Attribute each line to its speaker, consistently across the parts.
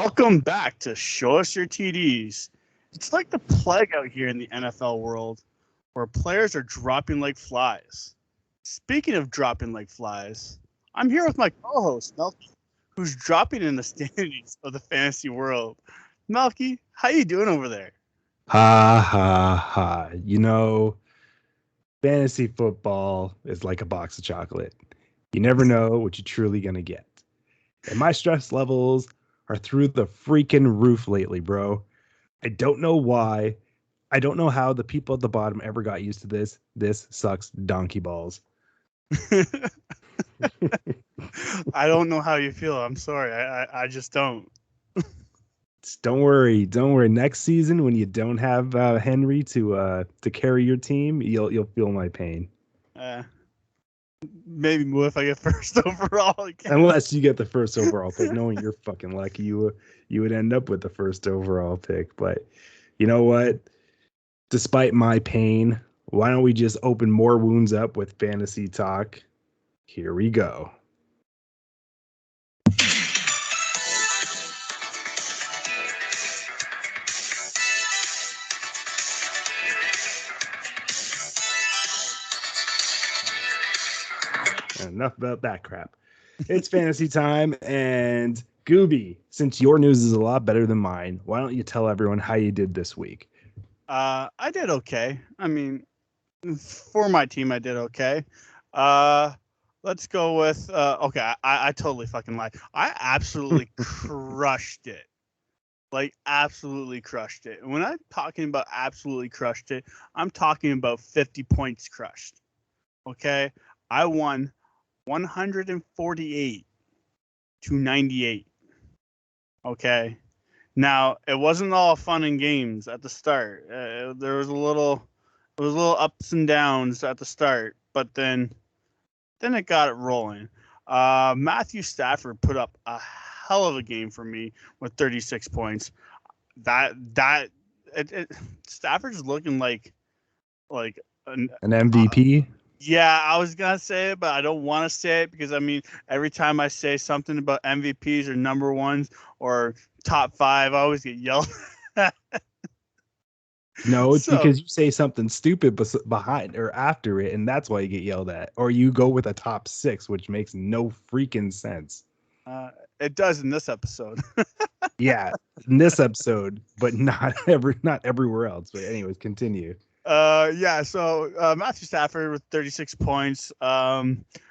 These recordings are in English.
Speaker 1: Welcome back to Show Us Your TDs. It's like the plague out here in the NFL world where players are dropping like flies. Speaking of dropping like flies, I'm here with my co-host, Melky, who's dropping in the standings of the fantasy world. Melky, how you doing over there?
Speaker 2: Ha ha ha. Fantasy football is like a box of chocolate. You never know what you're truly going to get. And my stress levels are through the freaking roof lately, bro. I don't know why. I don't know how the people at the bottom ever got used to this. This sucks donkey balls.
Speaker 1: I don't know how you feel. I'm sorry. I just don't.
Speaker 2: Don't worry. Next season, when you don't have Henry to carry your team, you'll feel my pain.
Speaker 1: Maybe more if I get first overall again.
Speaker 2: Unless you get the first overall pick, knowing you're fucking lucky, you would end up with the first overall pick. But you know what? Despite my pain, why don't we just open more wounds up with fantasy talk? Here we go. Enough about that crap. It's fantasy time, and Goobie, since your news is a lot better than mine, why don't you tell everyone how you did this week?
Speaker 1: I did okay. I mean, for my team, I did okay. Let's go with okay. I totally fucking lied. I absolutely crushed it. Like absolutely crushed it. And when I'm talking about absolutely crushed it, I'm talking about 50 points crushed. Okay, I won 148 to 98. Okay. Now it wasn't all fun and games at the start. There was a little ups and downs at the start, but then it got it rolling. Matthew Stafford put up a hell of a game for me with 36 points. Stafford's looking like
Speaker 2: an MVP.
Speaker 1: Yeah, I was gonna say it, but I don't want to say it because I mean, every time I say something about MVPs or number ones or top 5, I always get yelled at.
Speaker 2: No, it's because you say something stupid behind or after it, and that's why you get yelled at. Or you go with a top 6, which makes no freaking sense.
Speaker 1: It does in this episode.
Speaker 2: Yeah, in this episode, but not everywhere else. But anyways, continue.
Speaker 1: Yeah, so Matthew Stafford with 36 points.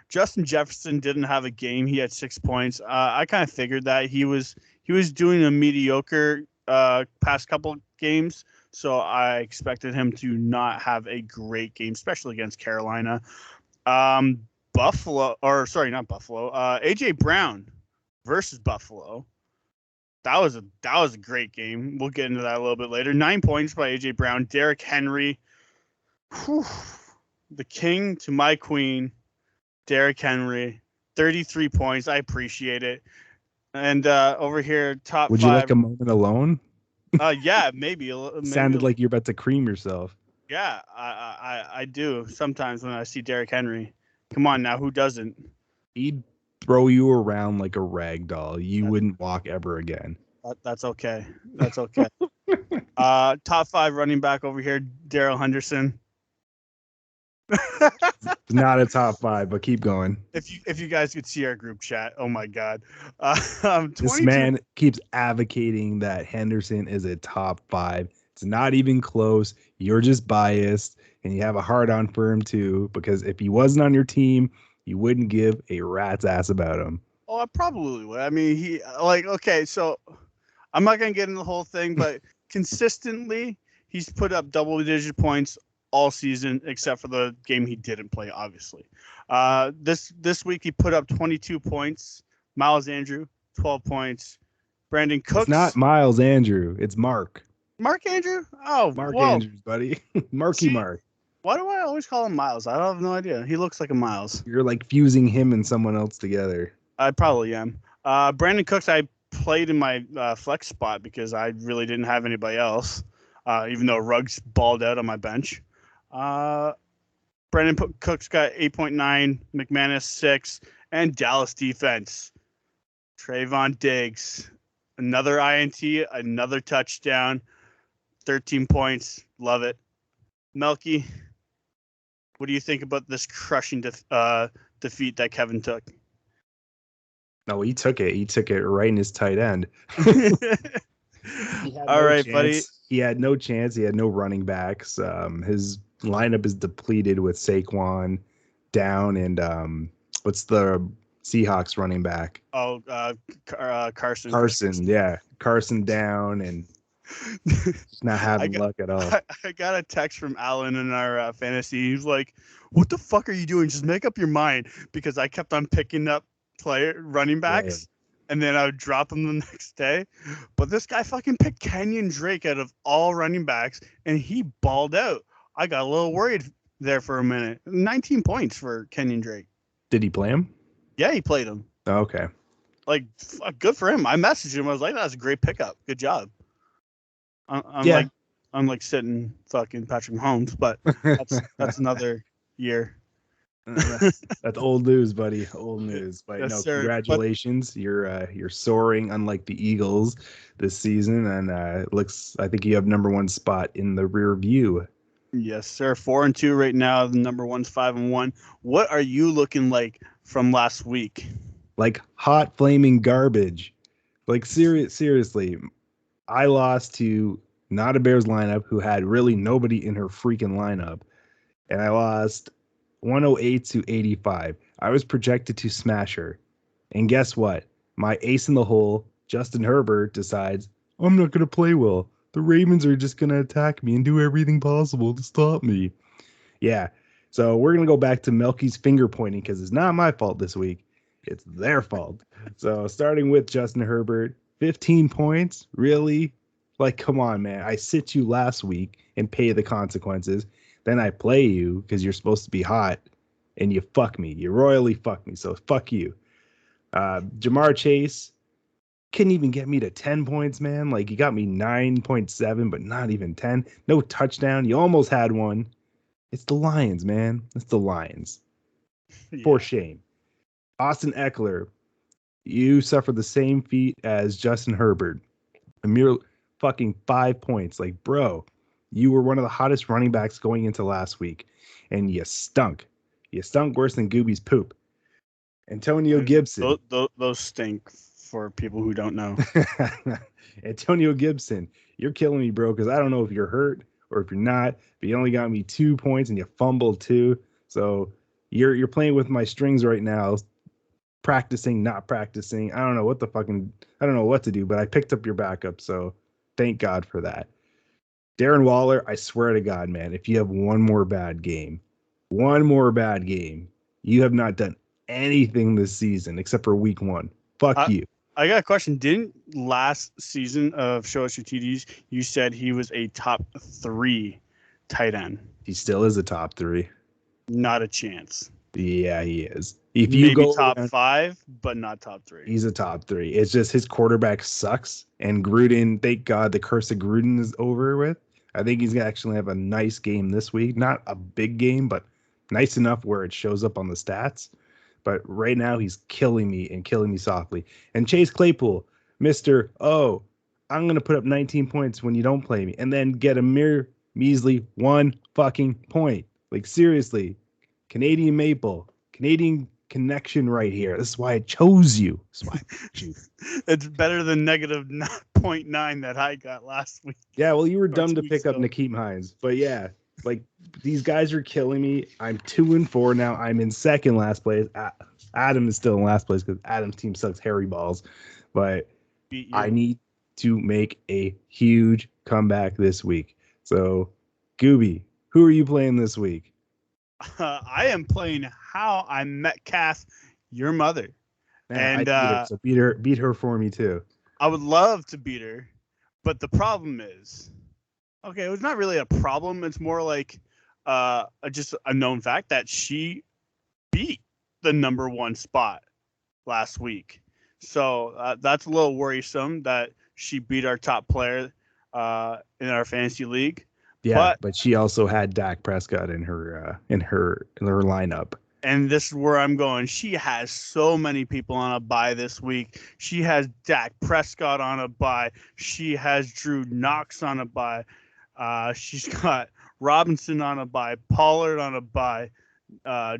Speaker 1: Justin Jefferson didn't have a game. He had 6 points. I kind of figured that he was doing a mediocre past couple games, so I expected him to not have a great game, especially against Carolina. Not Buffalo. AJ Brown versus Buffalo. That was a great game. We'll get into that a little bit later. 9 points by AJ Brown. Derrick Henry. Whew, the king to my queen, Derrick Henry, 33 points. I appreciate it. And over here, top 5.
Speaker 2: Would you like a moment alone?
Speaker 1: Yeah, maybe.
Speaker 2: Sounded like you're about to cream yourself.
Speaker 1: Yeah, I do sometimes when I see Derrick Henry. Come on now, who doesn't?
Speaker 2: He'd throw you around like a rag doll. You wouldn't walk ever again.
Speaker 1: That's okay. That's okay. Top 5 running back over here, Daryl Henderson.
Speaker 2: Not a top 5, but keep going.
Speaker 1: If you guys could see our group chat, oh my god,
Speaker 2: this man keeps advocating that Henderson is a top 5. It's not even close. You're just biased, and you have a hard on for him too. Because if he wasn't on your team, you wouldn't give a rat's ass about him.
Speaker 1: Oh, I probably would. I mean, okay, so I'm not gonna get into the whole thing, but consistently he's put up double-digit points all season, except for the game he didn't play, obviously. This week he put up 22 points. Miles Andrew, 12 points. Brandon Cooks.
Speaker 2: It's not Miles Andrew. It's Mark.
Speaker 1: Mark Andrew? Oh,
Speaker 2: Mark Andrews, buddy. Mark.
Speaker 1: Why do I always call him Miles? I have no idea. He looks like a Miles.
Speaker 2: You're like fusing him and someone else together.
Speaker 1: I probably am. Brandon Cooks, I played in my flex spot because I really didn't have anybody else, even though Ruggs balled out on my bench. Brandon Cooks got 8.9, McManus 6, and Dallas defense. Trayvon Diggs, Another INT, another touchdown, 13 points. Love it. Melky, what do you think about this crushing defeat that Kevin took?
Speaker 2: No, he took it. He took it right in his tight end.
Speaker 1: All right, buddy.
Speaker 2: He had no chance. He had no running backs. His lineup is depleted with Saquon down and what's the Seahawks running back?
Speaker 1: Oh, Carson.
Speaker 2: Carson down and not having luck at all.
Speaker 1: I got a text from Alan in our fantasy. He's like, "What the fuck are you doing? Just make up your mind." Because I kept on picking up running backs, and then I would drop them the next day. But this guy fucking picked Kenyon Drake out of all running backs, and he balled out. I got a little worried there for a minute. 19 points for Kenyon Drake.
Speaker 2: Did he play him?
Speaker 1: Yeah, he played him.
Speaker 2: Oh, okay.
Speaker 1: Like, good for him. I messaged him. I was like, "That's a great pickup. Good job." I'm like sitting fucking Patrick Mahomes, but that's another year.
Speaker 2: That's old news, buddy. Old news. But
Speaker 1: yes,
Speaker 2: no,
Speaker 1: sir.
Speaker 2: congratulations. You're soaring, unlike the Eagles this season, and I think you have number one spot in the rear view.
Speaker 1: Yes, sir. 4-2 right now. The number one's 5-1. What are you looking like from last week?
Speaker 2: Like hot flaming garbage. Like seriously. I lost to not a Bears lineup who had really nobody in her freaking lineup. And I lost 108-85. I was projected to smash her. And guess what? My ace in the hole, Justin Herbert, decides, I'm not going to play well. The Ravens are just going to attack me and do everything possible to stop me. Yeah. So we're going to go back to Melky's finger pointing because it's not my fault this week. It's their fault. So starting with Justin Herbert, 15 points? Really? Like, come on, man. I sit you last week and pay the consequences. Then I play you because you're supposed to be hot and you fuck me. You royally fuck me. So fuck you. Jamar Chase couldn't even get me to 10 points, man. Like, you got me 9.7, but not even 10. No touchdown. You almost had one. It's the Lions, man. It's the Lions. Yeah. For shame. Austin Eckler, you suffered the same fate as Justin Herbert. A mere fucking 5 points. Like, bro, you were one of the hottest running backs going into last week, and you stunk. You stunk worse than Goobie's poop. Antonio Gibson.
Speaker 1: Those stink for people who don't know.
Speaker 2: Antonio Gibson, you're killing me, bro, because I don't know if you're hurt or if you're not, but you only got me 2 points and you fumbled too. So you're playing with my strings right now. Practicing, not practicing. I don't know what to do, but I picked up your backup, so thank God for that. Darren Waller, I swear to God, man, if you have one more bad game, you have not done anything this season except for week 1. Fuck you.
Speaker 1: I got a question. Didn't last season of Show Us Your TDs, you said he was a top 3 tight end?
Speaker 2: He still is a top 3.
Speaker 1: Not a chance.
Speaker 2: Yeah, he is. If you
Speaker 1: maybe
Speaker 2: go
Speaker 1: top 5, but not top 3.
Speaker 2: He's a top 3. It's just his quarterback sucks. And Gruden, thank God the curse of Gruden is over with. I think he's going to actually have a nice game this week. Not a big game, but nice enough where it shows up on the stats. But right now he's killing me and killing me softly. And Chase Claypool, Mr. Oh, I'm going to put up 19 points when you don't play me. And then get a mere measly 1 fucking point. Like, seriously. Canadian Maple. Canadian connection right here. This is why I chose you.
Speaker 1: It's better than negative 0.9 that I got last week.
Speaker 2: Yeah, well, you were dumb to pick up Nakeem Hines. But yeah, like, these guys are killing me. I'm 2-4 now. I'm in second last place. Adam is still in last place because Adam's team sucks hairy balls. But I need to make a huge comeback this week. So, Goobie, who are you playing this week?
Speaker 1: I am playing How I Met Kath, your mother.
Speaker 2: Man, and so beat her for me too.
Speaker 1: I would love to beat her, but the problem is, okay, it was not really a problem. It's more like just a known fact that she beat the number 1 spot last week. So that's a little worrisome that she beat our top player in our fantasy league.
Speaker 2: Yeah, but she also had Dak Prescott in her lineup.
Speaker 1: and this is where I'm going. She has so many people on a bye this week. She has Dak Prescott on a bye. She has Drew Knox on a bye. She's got Robinson on a bye, Pollard on a bye,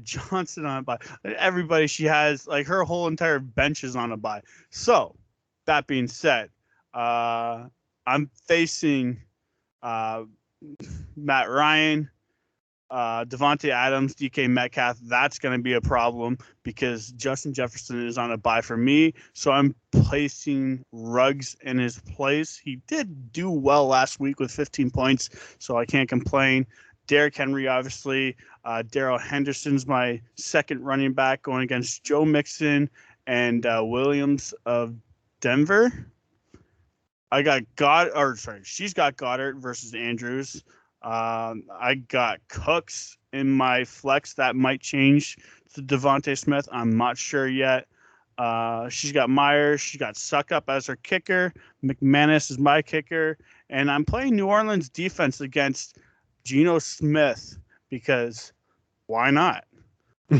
Speaker 1: Johnson on a bye. Everybody she has, like her whole entire bench is on a bye. So that being said, I'm facing Matt Ryan, Devontae Adams, DK Metcalf. That's going to be a problem because Justin Jefferson is on a bye for me. So I'm placing Ruggs in his place. He did do well last week with 15 points, so I can't complain. Derrick Henry, obviously. Daryl Henderson's my second running back going against Joe Mixon and Williams of Denver. She's got Goddard versus Andrews. I got Cooks in my flex. That might change to Devontae Smith. I'm not sure yet. She's got Myers. She got Suckup as her kicker. McManus is my kicker. And I'm playing New Orleans defense against Geno Smith because why not?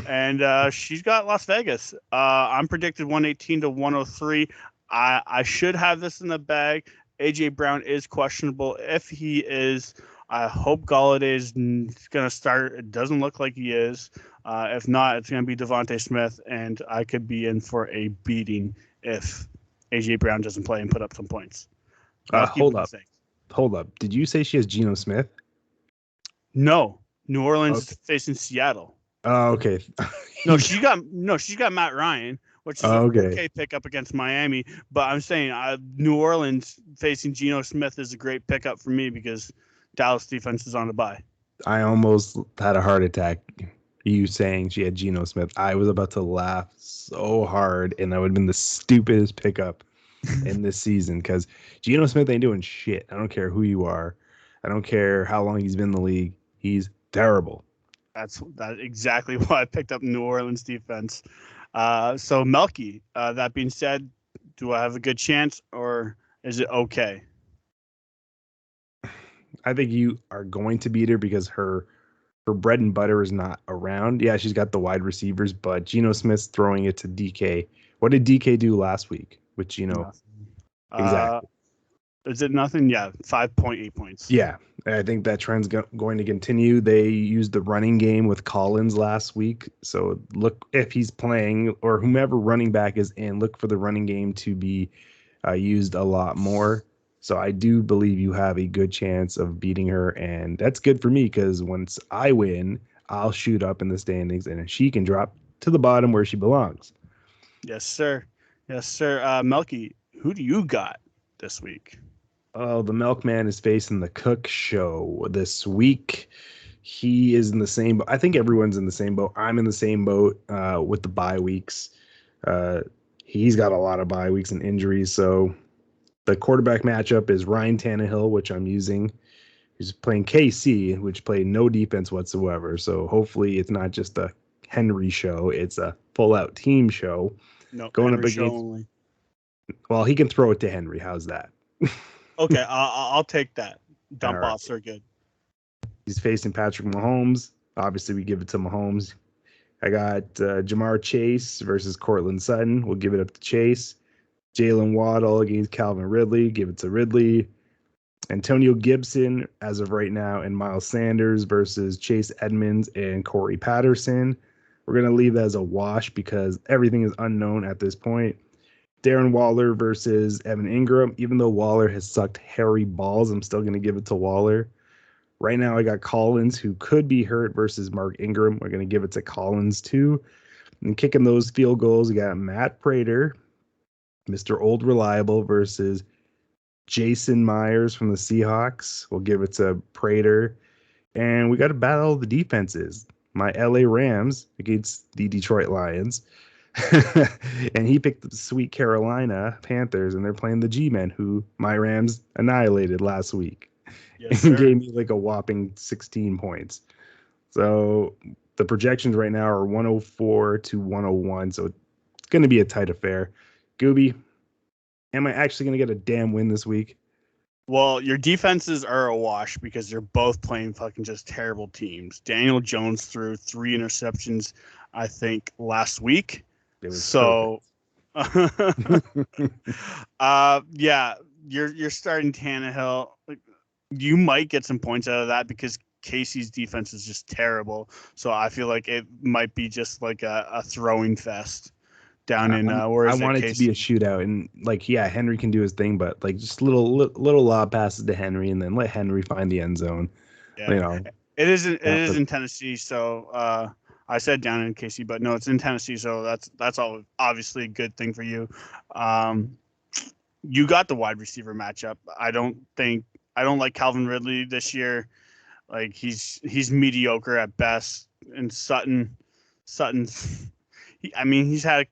Speaker 1: And she's got Las Vegas. I'm predicted 118 to 103. I should have this in the bag. A.J. Brown is questionable. If he is, I hope Golladay is going to start. It doesn't look like he is. If not, it's going to be Devontae Smith, and I could be in for a beating if A.J. Brown doesn't play and put up some points.
Speaker 2: Hold up. Did you say she has Geno Smith?
Speaker 1: No. New Orleans is facing Seattle.
Speaker 2: Oh, okay.
Speaker 1: She's got Matt Ryan, which is an okay pickup against Miami. But I'm saying New Orleans facing Geno Smith is a great pickup for me because Dallas defense is on the bye.
Speaker 2: I almost had a heart attack. You saying she had Geno Smith. I was about to laugh so hard, and that would have been the stupidest pickup in this season because Geno Smith ain't doing shit. I don't care who you are. I don't care how long he's been in the league. He's terrible.
Speaker 1: That's exactly why I picked up New Orleans defense. So Melky, that being said, do I have a good chance or is it okay?
Speaker 2: I think you are going to beat her because her bread and butter is not around. Yeah, she's got the wide receivers, but Geno Smith's throwing it to DK. What did DK do last week with Geno? Exactly.
Speaker 1: Is it nothing? Yeah, 5.8 points.
Speaker 2: Yeah, I think that trend's going to continue. They used the running game with Collins last week. So look, if he's playing or whomever running back is in, look for the running game to be used a lot more. So I do believe you have a good chance of beating her. And that's good for me because once I win, I'll shoot up in the standings and she can drop to the bottom where she belongs.
Speaker 1: Yes, sir. Yes, sir. Melky, who do you got this week?
Speaker 2: Oh, the Melk-Man is facing the Cook Show this week. He is in the same boat. I think everyone's in the same boat. I'm in the same boat with the bye weeks. He's got a lot of bye weeks and injuries. So the quarterback matchup is Ryan Tannehill, which I'm using. He's playing KC, which played no defense whatsoever. So hopefully it's not just a Henry show. It's a full-out team show.
Speaker 1: No,
Speaker 2: going
Speaker 1: Henry
Speaker 2: up against.
Speaker 1: Only.
Speaker 2: Well, he can throw it to Henry. How's that?
Speaker 1: Okay, I'll take that. Dump
Speaker 2: right.
Speaker 1: offs are good.
Speaker 2: He's facing Patrick Mahomes. Obviously, we give it to Mahomes. I got Jamar Chase versus Cortland Sutton. We'll give it up to Chase. Jalen Waddle against Calvin Ridley. Give it to Ridley. Antonio Gibson, as of right now, and Miles Sanders versus Chase Edmonds and Corey Patterson. We're going to leave that as a wash because everything is unknown at this point. Darren Waller versus Evan Ingram. Even though Waller has sucked hairy balls, I'm still going to give it to Waller. Right now, I got Collins, who could be hurt, versus Mark Ingram. We're going to give it to Collins, too. And kicking those field goals, we got Matt Prater, Mr. Old Reliable, versus Jason Myers from the Seahawks. We'll give it to Prater. And we got to battle the defenses. My LA Rams against the Detroit Lions. And he picked the sweet Carolina Panthers, and they're playing the G-Men, who my Rams annihilated last week.
Speaker 1: Yes,
Speaker 2: and
Speaker 1: sir.
Speaker 2: gave me like a whopping 16 points. So the projections right now are 104 to 101. So it's going to be a tight affair. Goobie, am I actually going to get a damn win this week?
Speaker 1: Well, your defenses are a wash because they're both playing fucking just terrible teams. Daniel Jones threw 3 interceptions. I think, last week.
Speaker 2: It was
Speaker 1: So, yeah, you're starting Tannehill. You might get some points out of that because Casey's defense is just terrible. So I feel like it might be just like a throwing fest down in where
Speaker 2: I
Speaker 1: is
Speaker 2: want
Speaker 1: it,
Speaker 2: it to be a
Speaker 1: Casey?
Speaker 2: shootout, and like, yeah, Henry can do his thing, but like just little lob passes to Henry, and then let Henry find the end zone.
Speaker 1: Yeah,
Speaker 2: You know,
Speaker 1: it is in Tennessee. So I said down in Casey, but no, it's in Tennessee. So that's all obviously a good thing for you. Um, you got the wide receiver matchup. I don't like Calvin Ridley this year. Like he's mediocre at best. And Sutton's he's had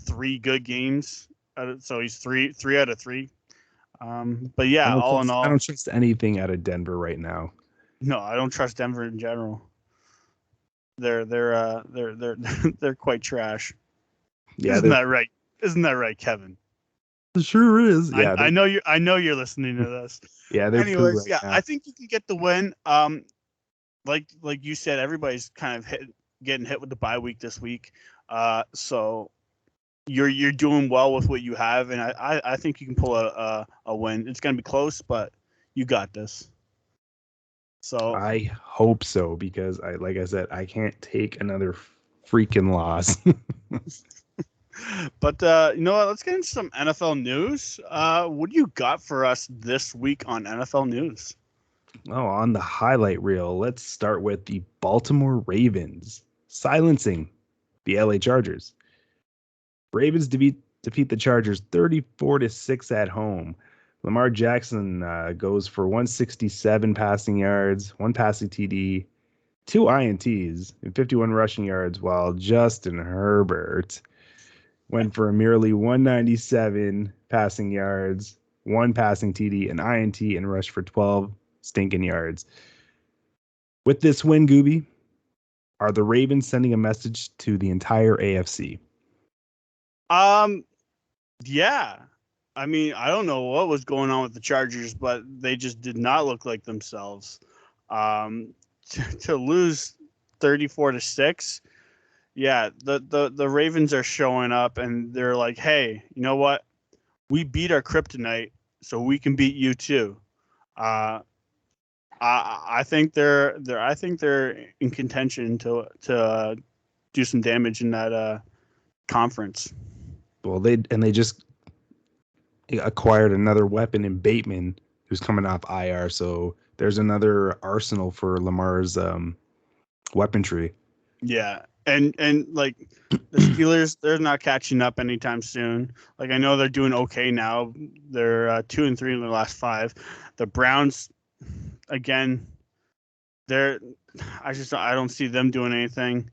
Speaker 1: 3 good games. So he's three out of 3. But yeah, all in
Speaker 2: I
Speaker 1: all,
Speaker 2: don't trust anything out of Denver right now.
Speaker 1: no, I don't trust Denver in general. They're they're quite trash.
Speaker 2: Yeah,
Speaker 1: Isn't that right? Isn't that right, Kevin?
Speaker 2: it sure is. Yeah,
Speaker 1: I know you're listening to this.
Speaker 2: yeah, they're poo
Speaker 1: Anyways,
Speaker 2: right
Speaker 1: yeah,
Speaker 2: now.
Speaker 1: I think you can get the win. Like you said, everybody's kind of getting hit with the bye week this week. So you're doing well with what you have, and I think you can pull a win. It's gonna be close, but you got this. So,
Speaker 2: I hope so because like I said, I can't take another freaking loss.
Speaker 1: but you know what? Let's get into some NFL news. What do you got for us this week on NFL news?
Speaker 2: Oh, on the highlight reel, let's start with the Baltimore Ravens silencing the LA Chargers. Ravens defeat the Chargers 34-6 at home. Lamar Jackson goes for 167 passing yards, 1 passing TD, 2 INTs, and 51 rushing yards, while Justin Herbert went for a merely 197 passing yards, 1 passing TD, an INT, and rushed for 12 stinking yards. With this win, Goobie, are the Ravens sending a message to the entire AFC?
Speaker 1: Yeah. I mean, I don't know what was going on with the Chargers, but they just did not look like themselves. To lose 34-6, yeah, the Ravens are showing up and they're like, hey, you know what? We beat our kryptonite, so we can beat you too. Uh, I think they're in contention to do some damage in that conference.
Speaker 2: Well, they just acquired another weapon in Bateman, who's coming off IR. So there's another arsenal for Lamar's weaponry.
Speaker 1: Yeah, and like the Steelers, they're not catching up anytime soon. Like I know they're doing okay now. They're 2-3 in the last 5. The Browns, again, I don't see them doing anything.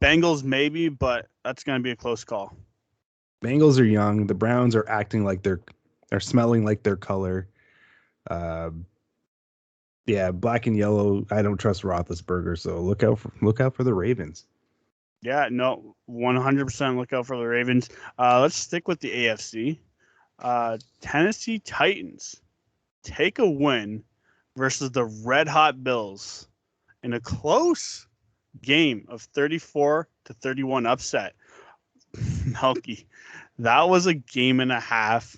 Speaker 1: Bengals maybe, but that's gonna be a close call.
Speaker 2: Bengals are young. The Browns are acting like they're smelling like their color. Yeah, black and yellow. I don't trust Roethlisberger, so look out for the Ravens.
Speaker 1: Yeah, no, 100% look out for the Ravens. Let's stick with the AFC. Tennessee Titans take a win versus the Red Hot Bills in a close game of 34-31 upset. Melky, that was a game and a half.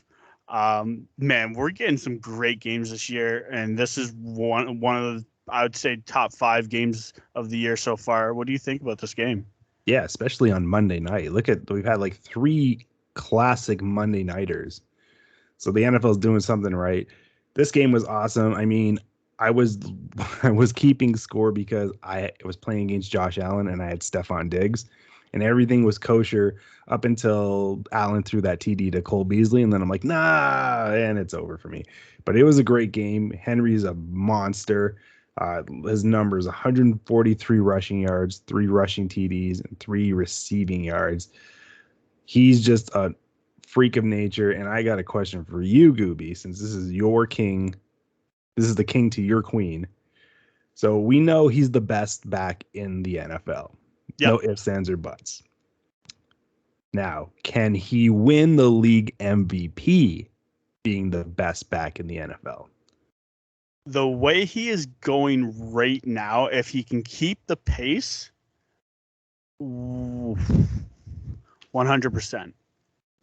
Speaker 1: Man, we're getting some great games this year, and this is one of the, I would say, top 5 games of the year so far. What do you think about this game?
Speaker 2: Yeah, especially on Monday night. We've had like 3 classic Monday nighters. So the NFL is doing something right. This game was awesome. I mean, I was keeping score because I was playing against Josh Allen and I had Stephon Diggs, and everything was kosher up until Allen threw that TD to Cole Beasley, and then I'm like, nah, and it's over for me. But it was a great game. Henry's a monster. His numbers: 143 rushing yards, 3 rushing TDs, and 3 receiving yards. He's just a freak of nature. And I got a question for you, Goobie, since this is your king. This is the king to your queen. So we know he's the best back in the NFL.
Speaker 1: Yep.
Speaker 2: No ifs, ands, or buts. Now, can he win the league MVP being the best back in the NFL?
Speaker 1: The way he is going right now, if he can keep the pace, 100%.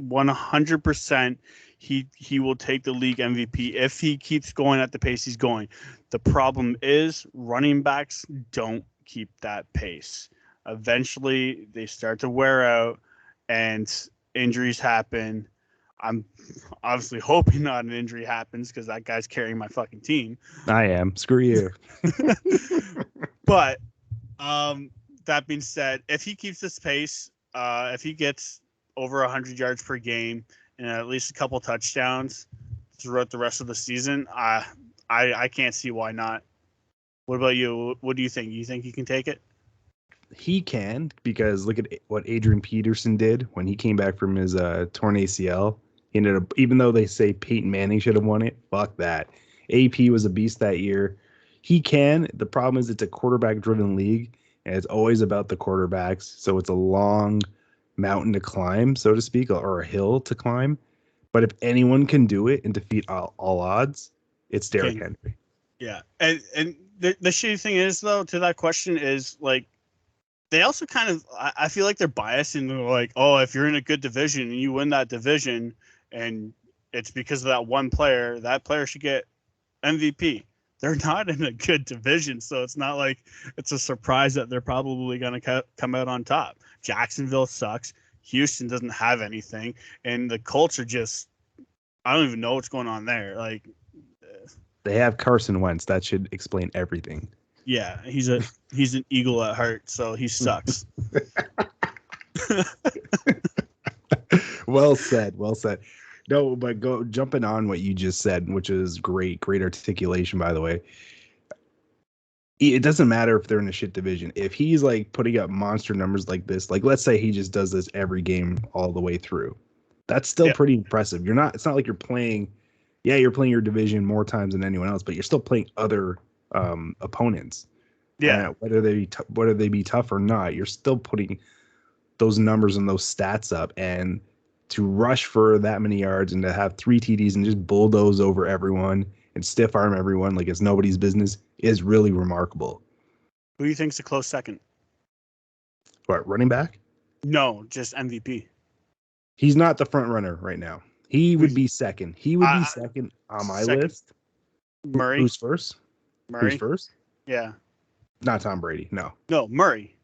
Speaker 1: 100%. He will take the league MVP if he keeps going at the pace he's going. The problem is running backs don't keep that pace. Eventually, they start to wear out, and injuries happen. I'm obviously hoping not an injury happens because that guy's carrying my fucking team.
Speaker 2: I am. Screw you.
Speaker 1: But that being said, if he keeps this pace, if he gets over 100 yards per game and at least a couple touchdowns throughout the rest of the season, I can't see why not. What about you? What do you think? You think he can take it?
Speaker 2: He can, because look at what Adrian Peterson did when he came back from his torn ACL. He ended up, even though they say Peyton Manning should have won it, fuck that. AP was a beast that year. He can. The problem is it's a quarterback-driven league, and it's always about the quarterbacks. So it's a long mountain to climb, so to speak, or a hill to climb. But if anyone can do it and defeat all odds, it's Derrick Henry.
Speaker 1: Yeah, and the shitty thing is, though, to that question is, like, they also kind of, I feel like they're biased and they're like, oh, if you're in a good division and you win that division and it's because of that one player, that player should get MVP. They're not in a good division, so it's not like it's a surprise that they're probably going to come out on top. Jacksonville sucks. Houston doesn't have anything. And the Colts are just, I don't even know what's going on there. Like,
Speaker 2: they have Carson Wentz. That should explain everything.
Speaker 1: Yeah, he's an eagle at heart, so he sucks.
Speaker 2: Well said. Well said. No, but jumping on what you just said, which is great articulation, by the way. It doesn't matter if they're in a shit division. If he's like putting up monster numbers like this, like let's say he just does this every game all the way through, that's still pretty impressive. It's not like you're playing. Yeah, you're playing your division more times than anyone else, but you're still playing other opponents.
Speaker 1: Yeah,
Speaker 2: whether they be tough or not, you're still putting those numbers and those stats up. And to rush for that many yards and to have 3 TDs and just bulldoze over everyone and stiff arm everyone like it's nobody's business is really remarkable.
Speaker 1: Who do you think's a close second?
Speaker 2: What, running back?
Speaker 1: No, just MVP.
Speaker 2: He's not the front runner right now. He would be second. He would be second on my list.
Speaker 1: Murray.
Speaker 2: Who's first?
Speaker 1: Murray.
Speaker 2: Who's first?
Speaker 1: Yeah.
Speaker 2: Not Tom Brady. No,
Speaker 1: Murray.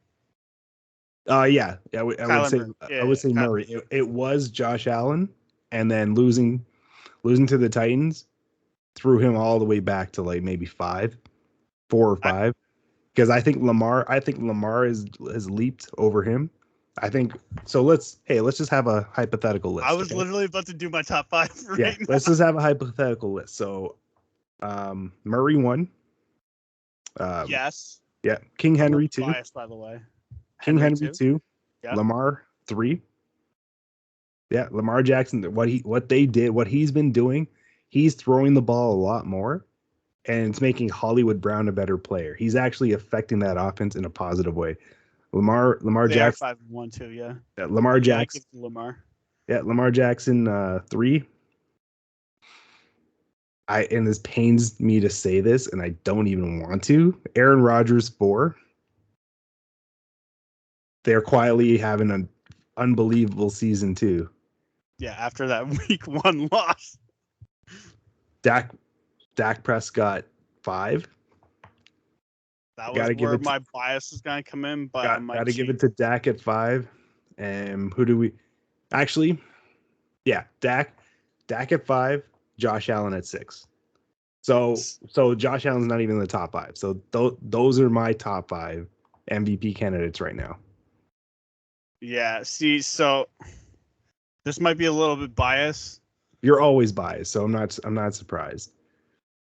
Speaker 2: Yeah. I would say Murray. It was Josh Allen, and then losing to the Titans threw him all the way back to like maybe 4 or 5. Because I think Lamar has leaped over him. I think so. Let's just have a hypothetical list.
Speaker 1: I was literally about to do my top 5 right now.
Speaker 2: Let's just have a hypothetical list. So, Murray 1.
Speaker 1: Yes.
Speaker 2: Yeah. King Henry 2.
Speaker 1: Biased, by the way.
Speaker 2: King Henry 2.
Speaker 1: Yeah.
Speaker 2: Lamar 3. Yeah. Lamar Jackson. What he's been doing. He's throwing the ball a lot more, and it's making Hollywood Brown a better player. He's actually affecting that offense in a positive way. Lamar Jackson
Speaker 1: 5-1 too, yeah.
Speaker 2: Lamar Jackson.
Speaker 1: Lamar.
Speaker 2: Yeah, Lamar Jackson 3. And this pains me to say this, and I don't even want to. Aaron Rodgers 4. They're quietly having an unbelievable season too.
Speaker 1: Yeah, after that week 1 loss.
Speaker 2: Dak Prescott 5.
Speaker 1: That was where my bias is going to come in, but
Speaker 2: got to give it to Dak at 5. And who do we actually? Yeah, Dak at 5, Josh Allen at 6. So Josh Allen's not even in the top 5. So those are my top 5 MVP candidates right now.
Speaker 1: Yeah, see, so this might be a little bit biased.
Speaker 2: You're always biased, so I'm not surprised.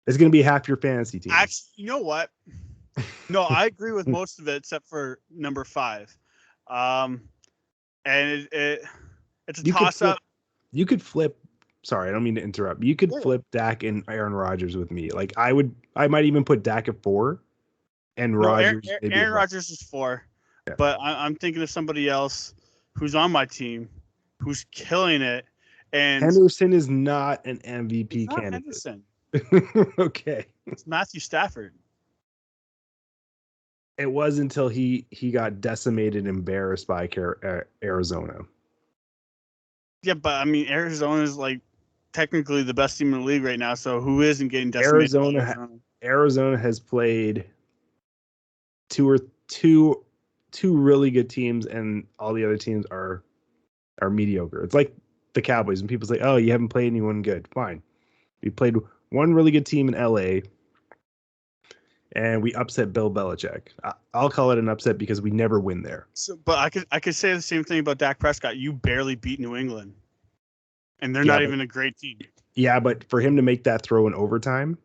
Speaker 2: It's going to be half your fantasy team.
Speaker 1: Actually, you know what? No, I agree with most of it except for number 5. And it's a toss-up.
Speaker 2: You could flip. Sorry, I don't mean to interrupt. You could flip Dak and Aaron Rodgers with me. Like I might even put Dak at 4, and Rodgers.
Speaker 1: Aaron Rodgers is 4, yeah. But I'm thinking of somebody else who's on my team who's killing it. And
Speaker 2: Henderson is not an MVP candidate. Henderson. Okay.
Speaker 1: It's Matthew Stafford.
Speaker 2: It was until he got decimated and embarrassed by Arizona.
Speaker 1: Yeah, but I mean, Arizona is like technically the best team in the league right now. So who isn't getting decimated?
Speaker 2: Arizona has played two really good teams, and all the other teams are mediocre. It's like the Cowboys, and people say, "Oh, you haven't played anyone good." Fine, we played one really good team in LA. And we upset Bill Belichick. I'll call it an upset because we never win there.
Speaker 1: So, but I could say the same thing about Dak Prescott. You barely beat New England, and they're not even a great team.
Speaker 2: Yeah, but for him to make that throw in overtime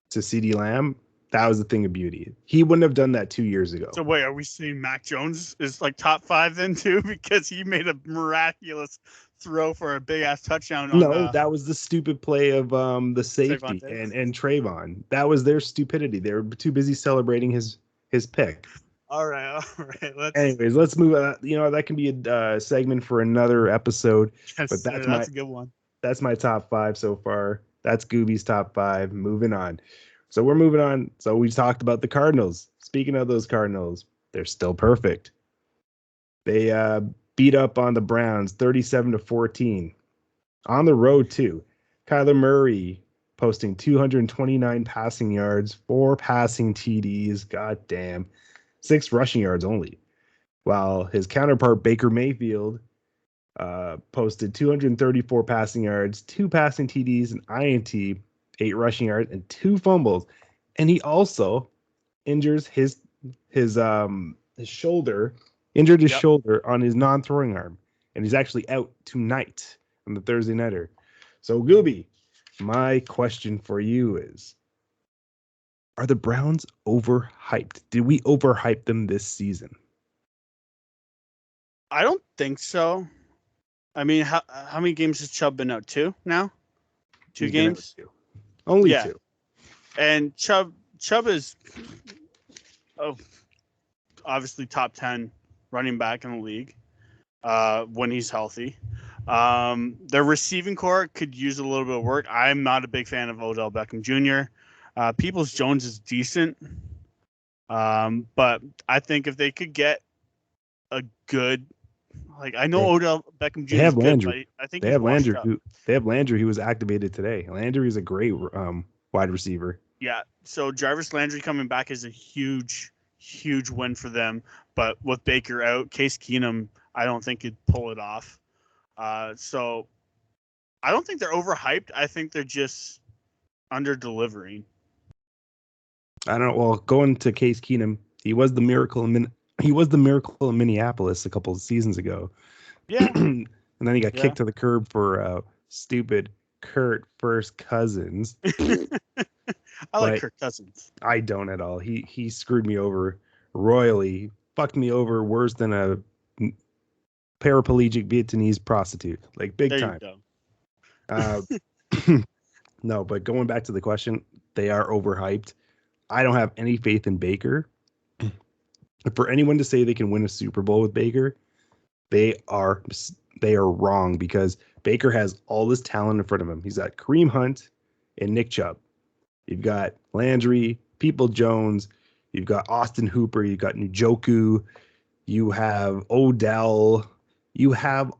Speaker 2: to CeeDee Lamb, that was the thing of beauty. He wouldn't have done that 2 years ago.
Speaker 1: So wait, are we saying Mac Jones is like top 5 then too because he made a miraculous throw for a big ass touchdown?
Speaker 2: That was the stupid play of the safety and Trayvon. That was their stupidity. They were too busy celebrating his pick.
Speaker 1: All right.
Speaker 2: Anyways, let's move on. That can be a segment for another episode.
Speaker 1: Yes, but that's a good one.
Speaker 2: That's my top 5 so far. That's Goobie's top 5. Moving on. So we're moving on. So we talked about the Cardinals. Speaking of those Cardinals, they're still perfect. They beat up on the Browns 37-14 on the road too. Kyler Murray posting 229 passing yards, 4 passing TDs, goddamn, 6 rushing yards only. While his counterpart Baker Mayfield posted 234 passing yards, 2 passing TDs, an INT, 8 rushing yards, and 2 fumbles. And he also injures his shoulder. Injured his shoulder on his non-throwing arm, and he's actually out tonight on the Thursday nighter. So, Goobie, my question for you is, are the Browns overhyped? Did we overhype them this season?
Speaker 1: I don't think so. I mean, how many games has Chubb been out? 2 now? 2 games?
Speaker 2: Only 2.
Speaker 1: And Chubb is obviously top 10 running back in the league when he's healthy. Their receiving core could use a little bit of work. I'm not a big fan of Odell Beckham Jr. Peoples-Jones is decent. But I think if they could get a good, I know Odell Beckham Jr. is good, but I think
Speaker 2: they have Landry. They have Landry, who was activated today. Landry is a great wide receiver.
Speaker 1: Yeah, so Jarvis Landry coming back is a huge win for them. But with Baker out, Case Keenum, I don't think could pull it off. So I don't think they're overhyped. I think they're just under-delivering.
Speaker 2: I don't know. Well, going to Case Keenum, he was the miracle in Minneapolis a couple of seasons ago.
Speaker 1: Yeah.
Speaker 2: And then he got kicked to the curb for stupid Kirk First Cousins.
Speaker 1: I like Kirk Cousins.
Speaker 2: I don't at all. He screwed me over royally. Fucked me over worse than a paraplegic Vietnamese prostitute. Like, big time. No, but going back to the question, they are overhyped. I don't have any faith in Baker. For anyone to say they can win a Super Bowl with Baker, they are wrong, because Baker has all this talent in front of him. He's got Kareem Hunt and Nick Chubb. You've got Landry, Peoples-Jones. You've got Austin Hooper. You've got Njoku. You have Odell. You have,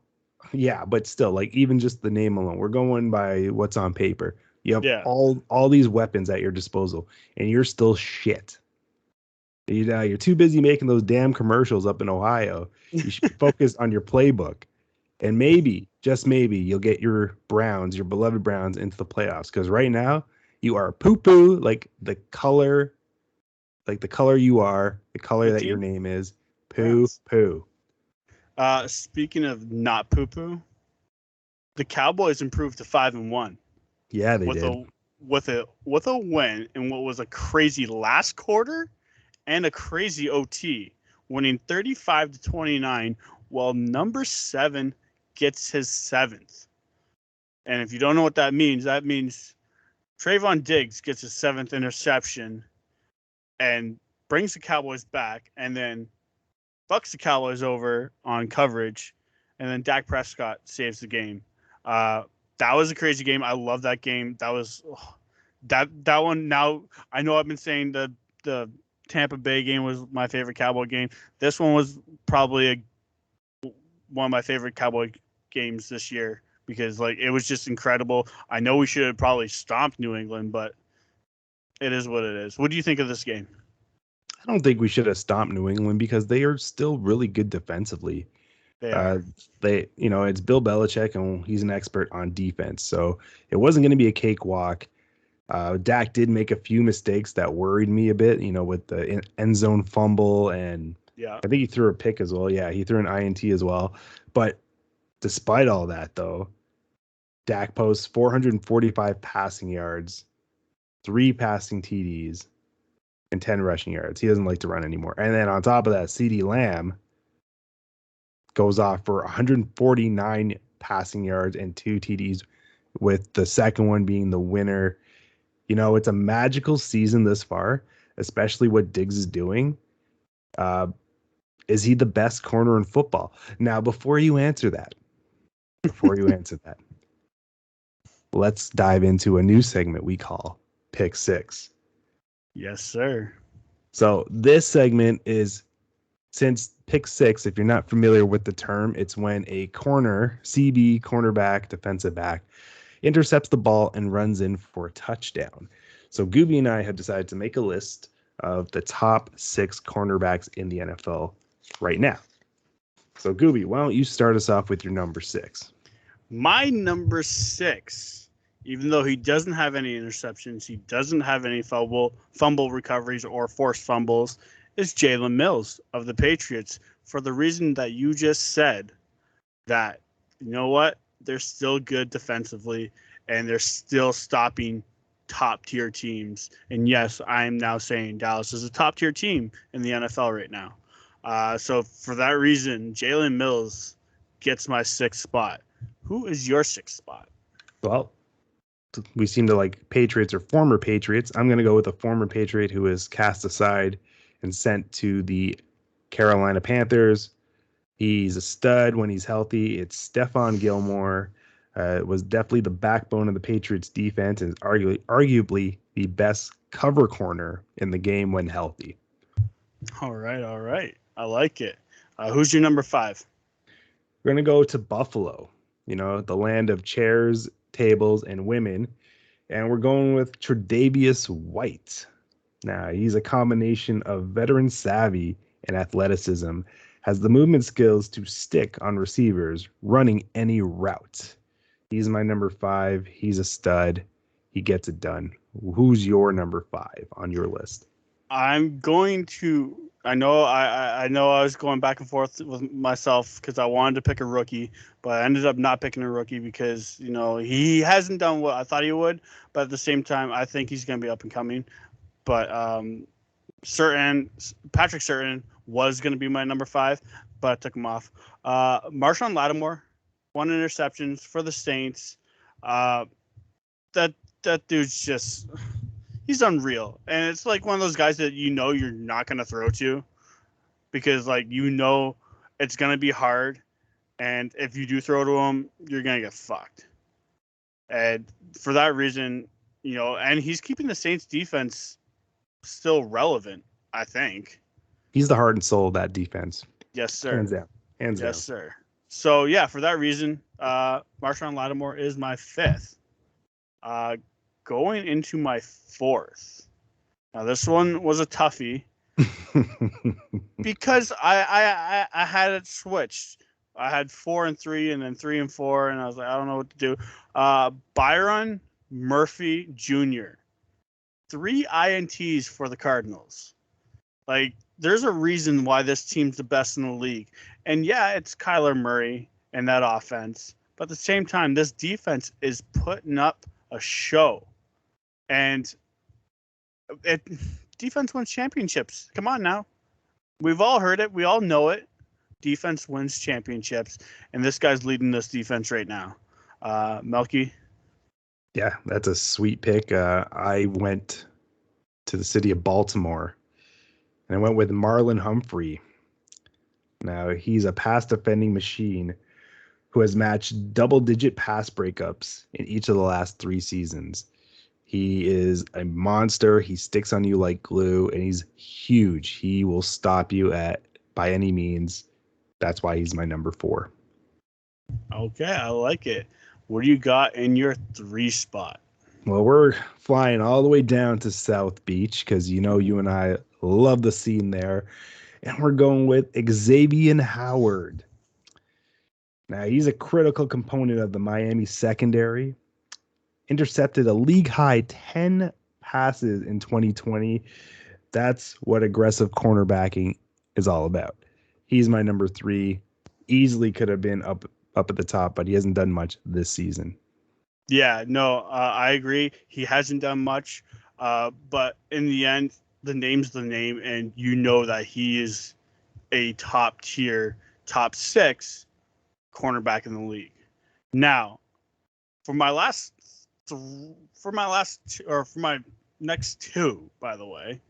Speaker 2: but still, even just the name alone, we're going by what's on paper. You have all these weapons at your disposal, and you're still shit. You're too busy making those damn commercials up in Ohio. You should focus on your playbook, and maybe, just maybe, you'll get your Browns, your beloved Browns, into the playoffs. Because right now, you are poo-poo, like the color you are, the color that your name is, poo-poo.
Speaker 1: Speaking of not poo-poo, the Cowboys improved to 5-1.
Speaker 2: Yeah, they did.
Speaker 1: With a win in what was a crazy last quarter and a crazy OT, winning 35-29, while number 7 gets his 7th. And if you don't know what that means Trayvon Diggs gets his 7th interception and brings the Cowboys back, and then fucks the Cowboys over on coverage, and then Dak Prescott saves the game. That was a crazy game. I love that game. That was that one. Now I know I've been saying the Tampa Bay game was my favorite Cowboy game. This one was probably one of my favorite Cowboy games this year because like it was just incredible. I know we should have probably stomped New England, but it is what it is. What do you think of this game?
Speaker 2: I don't think we should have stomped New England because they are still really good defensively.
Speaker 1: They are.
Speaker 2: It's Bill Belichick and he's an expert on defense. So it wasn't going to be a cakewalk. Dak did make a few mistakes that worried me a bit, with the end zone fumble and
Speaker 1: yeah,
Speaker 2: I think he threw a pick as well. Yeah, he threw an INT as well. But despite all that, though, Dak posts 445 passing yards, 3 passing TDs, and 10 rushing yards. He doesn't like to run anymore. And then on top of that, CeeDee Lamb goes off for 149 passing yards and 2 TDs, with the second one being the winner. It's a magical season this far, especially what Diggs is doing. Is he the best corner in football? Now, before you answer that, let's dive into a new segment we call Pick Six.
Speaker 1: Yes, sir.
Speaker 2: So this segment is, since Pick Six, if you're not familiar with the term, it's when a corner, CB, cornerback, defensive back, intercepts the ball and runs in for a touchdown. So Goobie and I have decided to make a list of the top 6 cornerbacks in the NFL right now. So Goobie, why don't you start us off with your number 6?
Speaker 1: My number 6, even though he doesn't have any interceptions, he doesn't have any fumble recoveries or forced fumbles, is Jalen Mills of the Patriots, for the reason that you just said, that, you know what, they're still good defensively and they're still stopping top tier teams. And yes, I am now saying Dallas is a top tier team in the NFL right now. So for that reason, Jalen Mills gets my 6th spot. Who is your 6th spot?
Speaker 2: Well, we seem to like Patriots or former Patriots. I'm going to go with a former Patriot who is cast aside and sent to the Carolina Panthers. He's a stud when he's healthy. It's Stephon Gilmore. Was definitely the backbone of the Patriots defense and arguably the best cover corner in the game when healthy.
Speaker 1: All right. I like it. Who's your number 5?
Speaker 2: We're going to go to Buffalo, the land of chairs, tables, and women. And we're going with Tre'Davious White. Now, he's a combination of veteran savvy and athleticism, has the movement skills to stick on receivers, running any route. He's my number 5. He's a stud. He gets it done. Who's your number 5 on your list?
Speaker 1: I'm going to. I know I was going back and forth with myself because I wanted to pick a rookie, but I ended up not picking a rookie because he hasn't done what I thought he would. But at the same time, I think he's going to be up and coming. But Patrick Surtain was going to be my number 5, but I took him off. Marshawn Lattimore, 1 interceptions for the Saints. That dude's just, he's unreal. And it's like one of those guys that you're not going to throw to because it's going to be hard. And if you do throw to him, you're going to get fucked. And for that reason, and he's keeping the Saints defense still relevant, I think.
Speaker 2: He's the heart and soul of that defense.
Speaker 1: Yes, sir.
Speaker 2: Hands down.
Speaker 1: Yes, sir. So, yeah, for that reason, Marshawn Lattimore is my 5th. Going into my 4th. Now, this one was a toughie because I had it switched. I had 4 and 3 and then 3 and 4, and I was like, I don't know what to do. Byron Murphy Jr. 3 INTs for the Cardinals. There's a reason why this team's the best in the league. And yeah, it's Kyler Murray and that offense. But at the same time, this defense is putting up a show. And defense wins championships. Come on now. We've all heard it. We all know it. Defense wins championships. And this guy's leading this defense right now. Melky?
Speaker 2: Yeah, that's a sweet pick. I went to the city of Baltimore, and I went with Marlon Humphrey. Now, he's a pass-defending machine who has matched double-digit pass breakups in each of the last 3 seasons. He is a monster. He sticks on you like glue, and he's huge. He will stop you by any means. That's why he's my number 4.
Speaker 1: Okay, I like it. What do you got in your 3 spot?
Speaker 2: Well, we're flying all the way down to South Beach because you and I love the scene there. And we're going with Xavier Howard. Now, he's a critical component of the Miami secondary. Intercepted a league-high 10 passes in 2020. That's what aggressive cornerbacking is all about. He's my number 3. Easily could have been up at the top, but he hasn't done much this season.
Speaker 1: Yeah, no, I agree. He hasn't done much, but in the end, the name's the name, and you know that he is a top tier, top 6 cornerback in the league. Now, for my next 2, by the way,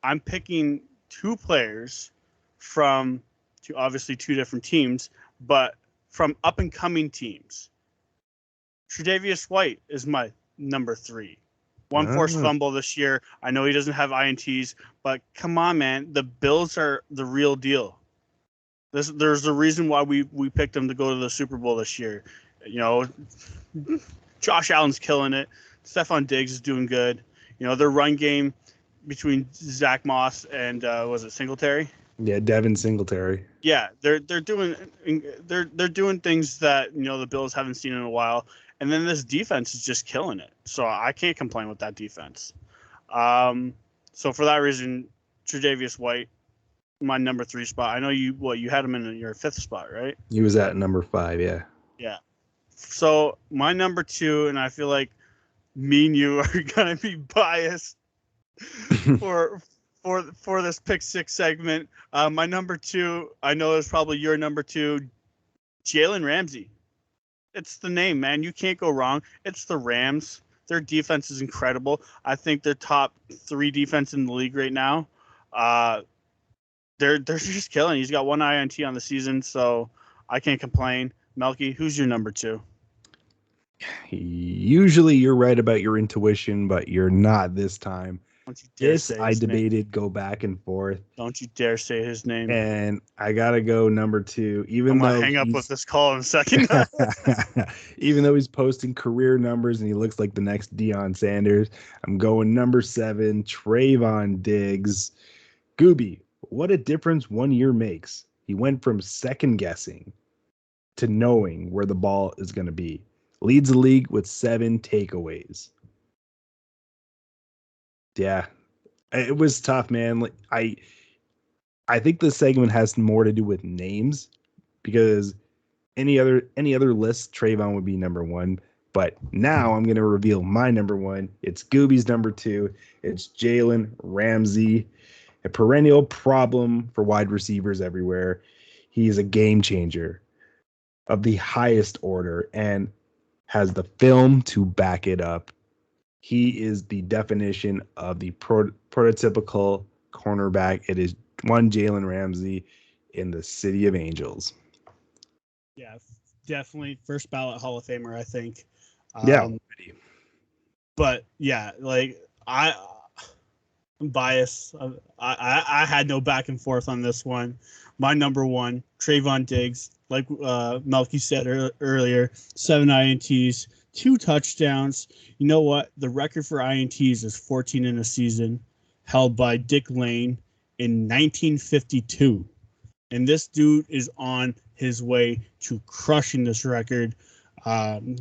Speaker 1: I'm picking 2 players from obviously 2 different teams, but from up and coming teams. Tre'Davious White is my number 3. One forced fumble this year. I know he doesn't have INTs, but come on, man. The Bills are the real deal. There's a reason why we picked him to go to the Super Bowl this year. Josh Allen's killing it. Stephon Diggs is doing good. Their run game between Zach Moss and was it Singletary?
Speaker 2: Yeah, Devin Singletary.
Speaker 1: Yeah, they're doing things that the Bills haven't seen in a while. And then this defense is just killing it. So I can't complain with that defense. So for that reason, Tre'Davious White, my number 3 spot. I know you had him in your 5th spot, right?
Speaker 2: He was at number 5, yeah.
Speaker 1: Yeah. So my number 2, and I feel like me and you are gonna be biased for this pick 6 segment. My number 2, I know is probably your number 2, Jalen Ramsey. It's the name, man. You can't go wrong. It's the Rams. Their defense is incredible. I think they're top 3 defense in the league right now. They're just killing. He's got 1 INT on the season, so I can't complain. Melky, who's your number 2?
Speaker 2: Usually you're right about your intuition, but you're not this time.
Speaker 1: Don't you dare
Speaker 2: This
Speaker 1: say
Speaker 2: I
Speaker 1: his
Speaker 2: debated,
Speaker 1: name.
Speaker 2: go back and forth.
Speaker 1: Don't you dare say his name.
Speaker 2: And I gotta go number 2, even
Speaker 1: I'm
Speaker 2: though
Speaker 1: gonna hang up with this call in a second.
Speaker 2: even though he's posting career numbers and he looks like the next Deion Sanders. I'm going number 7, Trayvon Diggs. Goobie, what a difference 1 year makes. He went from second guessing to knowing where the ball is going to be. Leads the league with 7 takeaways. Yeah, it was tough, man. Like I think this segment has more to do with names because any other list, Trayvon would be number 1. But now I'm going to reveal my number 1. It's Goobie's number 2. It's Jalen Ramsey, a perennial problem for wide receivers everywhere. He is a game changer of the highest order and has the film to back it up. He is the definition of the prototypical cornerback. It is one Jalen Ramsey in the City of Angels.
Speaker 1: Yeah, definitely first ballot Hall of Famer, I think.
Speaker 2: Yeah.
Speaker 1: But yeah, like I'm biased. I had no back and forth on this one. My number 1, Trayvon Diggs, like Melky said earlier, 7 INTs, 2 touchdowns. You know what? The record for INTs is 14 in a season, held by Dick Lane in 1952. And this dude is on his way to crushing this record.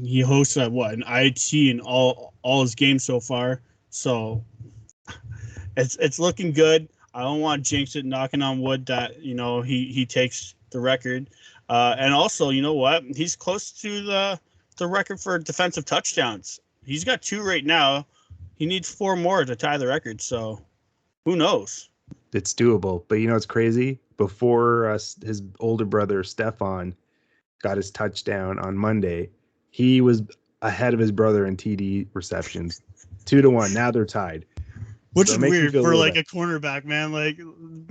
Speaker 1: He hosts an INT in all his games so far. So it's looking good. I don't want to jinx it, knocking on wood that he takes the record. And also, you know what? He's close to the record for defensive touchdowns. He's got 2 right now. He needs 4 more to tie the record. So who knows?
Speaker 2: It's doable. But it's crazy. Before his older brother, Stephon, got his touchdown on Monday, he was ahead of his brother in TD receptions, 2-1. Now they're tied.
Speaker 1: Which is weird for like a cornerback, man. Like,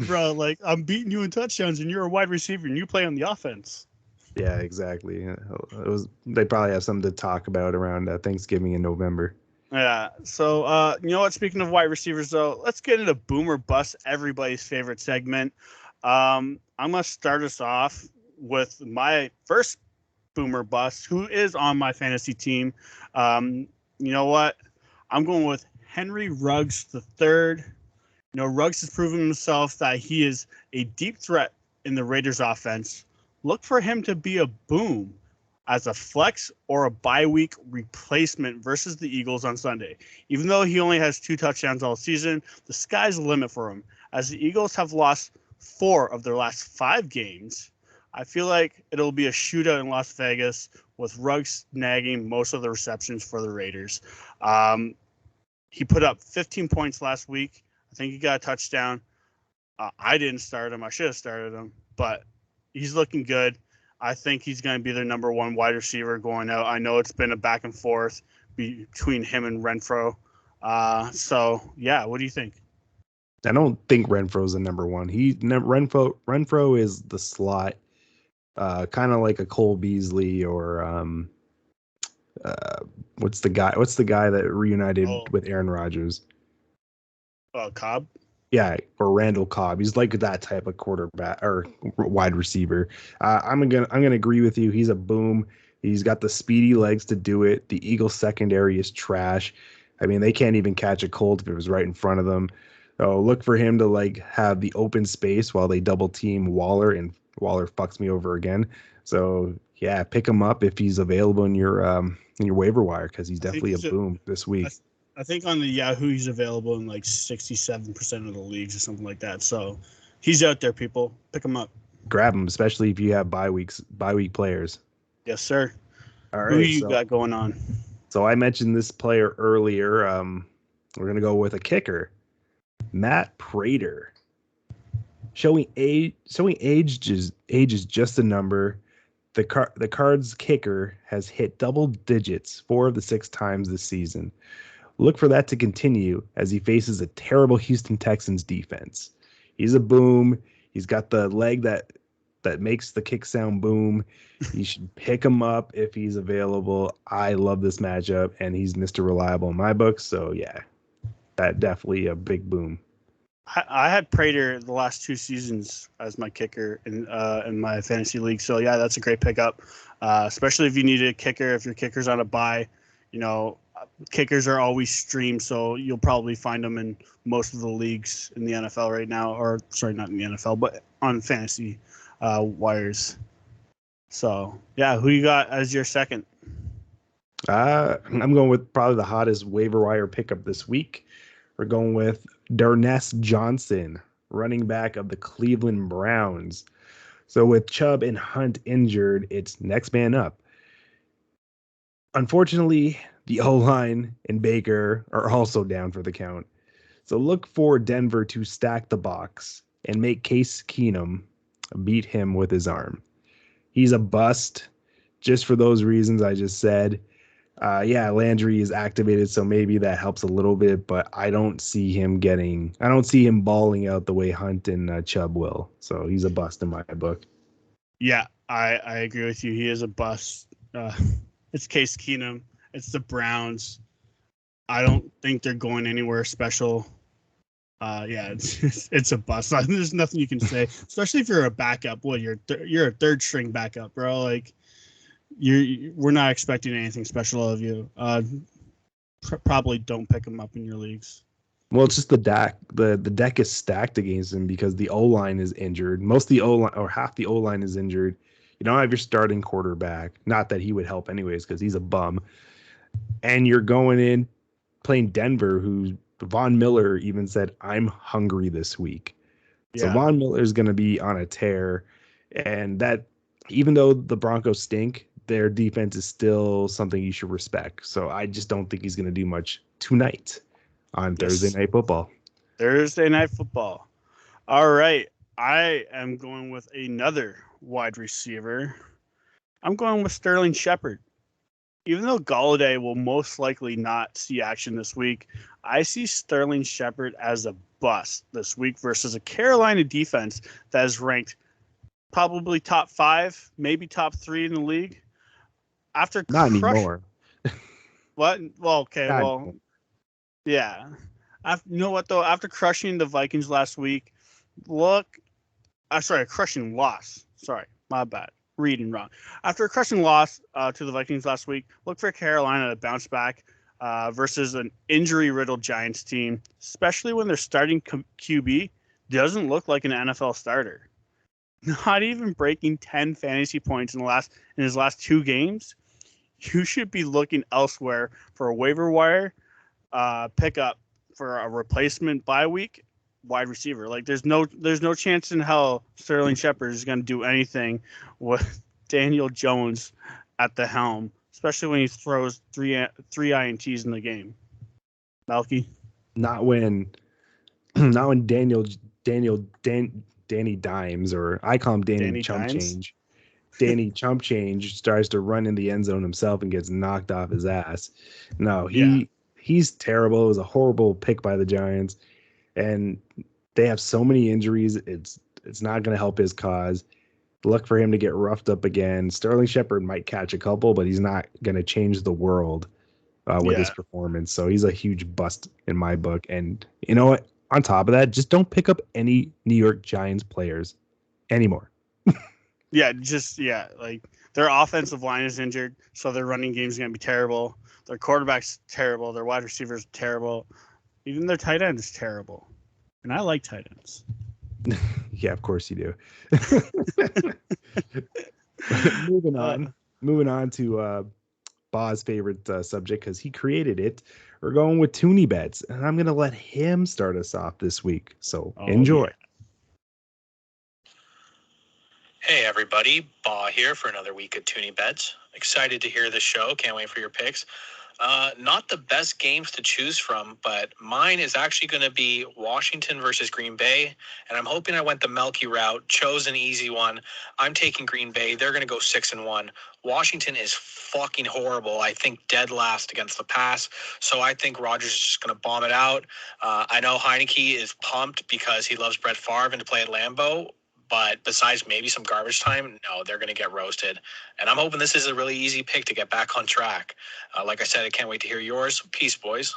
Speaker 1: bro, like I'm beating you in touchdowns and you're a wide receiver and you play on the offense.
Speaker 2: Yeah, exactly. They probably have something to talk about around Thanksgiving in November.
Speaker 1: Yeah. So, you know what? Speaking of wide receivers, though, let's get into Boomer Bust, everybody's favorite segment. I'm going to start us off with my first Boomer Bust, who is on my fantasy team. You know what? I'm going with Henry Ruggs the third. You know, Ruggs has proven himself that he is a deep threat in the Raiders offense. Look for him to be a boom as a flex or a bye week replacement versus the Eagles on Sunday. Even though he only has 2 touchdowns all season, the sky's the limit for him. As the Eagles have lost 4 of their last 5 games, I feel like it'll be a shootout in Las Vegas with Ruggs nagging most of the receptions for the Raiders. He put up 15 points last week. I think he got a touchdown. I didn't start him. I should have started him, but he's looking good. I think he's going to be their number 1 wide receiver going out. I know it's been a back and forth between him and Renfro. So, yeah, what do you think?
Speaker 2: I don't think Renfro's the number 1. Renfro is the slot, kind of like a Cole Beasley or what's the guy that reunited with Aaron Rodgers?
Speaker 1: Cobb.
Speaker 2: Yeah, or Randall Cobb. He's like that type of quarterback or wide receiver. I'm gonna agree with you. He's a boom. He's got the speedy legs to do it. The Eagles secondary is trash. I mean, they can't even catch a cold if it was right in front of them. So look for him to like have the open space while they double team Waller, and Waller fucks me over again. So yeah, pick him up if he's available in your waiver wire, because he's definitely a boom this week.
Speaker 1: I think on the Yahoo he's available in like 67% of the leagues or something like that. So he's out there, people. Pick him up.
Speaker 2: Grab him, especially if you have bye week players.
Speaker 1: Yes, sir.
Speaker 2: All right.
Speaker 1: Who you got going on?
Speaker 2: So I mentioned this player earlier. We're gonna go with a kicker, Matt Prater. Showing age is just a number. The Cards kicker has hit double digits 4 of the 6 times this season. Look for that to continue as he faces a terrible Houston Texans defense. He's a boom. He's got the leg that makes the kick sound boom. You should pick him up if he's available. I love this matchup, and he's Mr. Reliable in my book. So, yeah, that definitely a big boom.
Speaker 1: I had Prater the last 2 seasons as my kicker in my fantasy league. So, yeah, that's a great pickup, especially if you need a kicker, if your kicker's on a bye. You know, kickers are always streamed, so you'll probably find them in most of the leagues in the NFL right now. Or, sorry, not in the NFL, but on fantasy wires. So, yeah, who you got as your second?
Speaker 2: I'm going with probably the hottest waiver wire pickup this week. We're going with Darnell Johnson, running back of the Cleveland Browns. So with Chubb and Hunt injured, it's next man up. Unfortunately, the O-line and Baker are also down for the count. So look for Denver to stack the box and make Case Keenum beat him with his arm. He's a bust just for those reasons I just said. Landry is activated, so maybe that helps a little bit, but I don't see him balling out the way Hunt and Chubb will. So he's a bust in my book.
Speaker 1: Yeah, I agree with you. He is a bust. It's Case Keenum. It's the Browns. I don't think they're going anywhere special. It's a bust. There's nothing you can say, especially if you're a backup. Well, you're a third string backup, bro. Like we're not expecting anything special of you. Probably don't pick him up in your leagues.
Speaker 2: Well, it's just the deck. The deck is stacked against him because the O-line is injured. Most of the O-line, or half the O-line, is injured. You don't have your starting quarterback. Not that he would help anyways, because he's a bum. And you're going in playing Denver, who Von Miller even said, "I'm hungry this week." Yeah. So Von Miller is going to be on a tear, and that, even though the Broncos stink, their defense is still something you should respect. So I just don't think he's going to do much tonight on Thursday Night Football.
Speaker 1: Thursday Night Football. All right. I am going with another wide receiver. I'm going with Sterling Shepard. Even though Golladay will most likely not see action this week, I see Sterling Shepard as a bust this week versus a Carolina defense that is ranked probably top 5, maybe top 3 in the league.
Speaker 2: Not anymore.
Speaker 1: What? Well, okay. Yeah. You know what, though? After crushing the Vikings last week, crushing loss. Sorry, my bad. Reading wrong. After a crushing loss to the Vikings last week, look for Carolina to bounce back versus an injury-riddled Giants team, especially when their starting QB doesn't look like an NFL starter. Not even breaking 10 fantasy points in his last 2 games. You should be looking elsewhere for a waiver wire pickup for a replacement bye week wide receiver. Like there's no chance in hell Sterling Shepard is going to do anything with Daniel Jones at the helm, especially when he throws three INTs in the game. Melky?
Speaker 2: Not when Danny Dimes, or I call him Danny Chump
Speaker 1: Dimes?
Speaker 2: Change. Danny Chump Change tries to run in the end zone himself and gets knocked off his ass. No, he's terrible. It was a horrible pick by the Giants, and they have so many injuries. It's not going to help his cause. Look for him to get roughed up again. Sterling Shepard might catch a couple, but he's not going to change the world with his performance. So he's a huge bust in my book. And you know what? On top of that, just don't pick up any New York Giants players anymore.
Speaker 1: Like their offensive line is injured, so their running game is going to be terrible. Their quarterback's terrible. Their wide receivers terrible. Even their tight end is terrible. And I like tight ends.
Speaker 2: Yeah, of course you do. Moving on to Bob's favorite subject, because he created it. We're going with Toonie Bets, and I'm going to let him start us off this week. So enjoy.
Speaker 3: Yeah. Hey everybody, Ba here for another week of Toonie Bets. Excited to hear the show. Can't wait for your picks. Not the best games to choose from, but mine is actually going to be Washington versus Green Bay, and I'm hoping I went the Melky route, chose an easy one. I'm taking Green Bay. They're going to go 6-1. Washington is fucking horrible. I think dead last against the pass, so I think Rodgers is just going to bomb it out. I know Heineke is pumped because he loves Brett Favre and to play at Lambeau. But besides maybe some garbage time, no, they're going to get roasted. And I'm hoping this is a really easy pick to get back on track. Like I said, I can't wait to hear yours. Peace, boys.